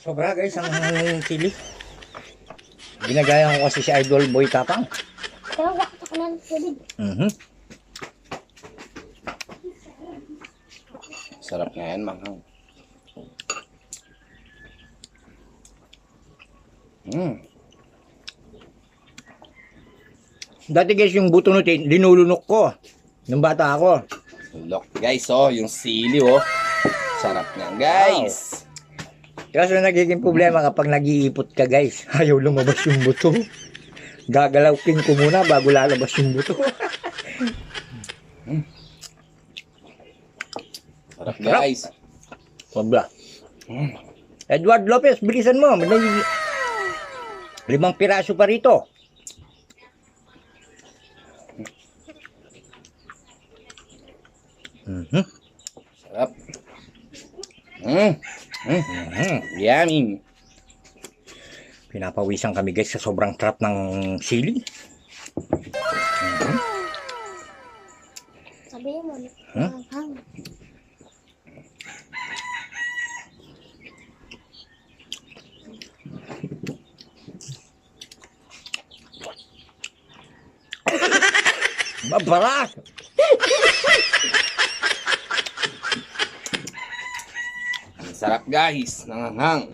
Sobra guys ang chili. Ginagaya ko kasi si Idol Boy Tapang. Kaya wakit ako ng tubig. Sarap nga yan, manghang. Dati guys yung buto nito linulunok ko nung bata ako. Look guys, oh, yung sili, oh. Sarap nga guys. Kaso nagiging problema kapag nag-iipot ka guys. Ayaw lumabas yung buto. Gagalawin ko muna bago lalabas yung buto. Sarap guys. Sobra. Edward Lopez, bilisan mo. May 5 piraso pa rito. Sarap. Yummy. Pinapawisan kami guys sa sobrang trap ng sili. Sabihin mo. Hang. Babara! Sarap guys, nanganghang.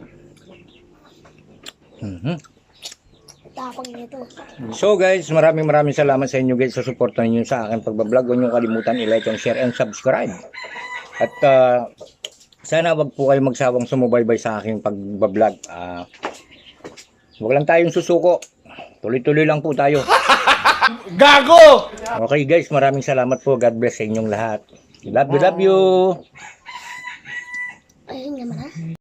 Tapang nito. So guys, maraming salamat sa inyo guys sa suporta niyo sa akin pagbablog. Huwag niyo kalimutan i-like and share and subscribe. At sana wag po kayo magsawang sumubaybay sa aking pagbablog. Wag lang tayong susuko. Tuloy-tuloy lang po tayo. Gago! Okay guys, maraming salamat po. God bless sa inyong lahat. Love you, love you. Ayun naman ha.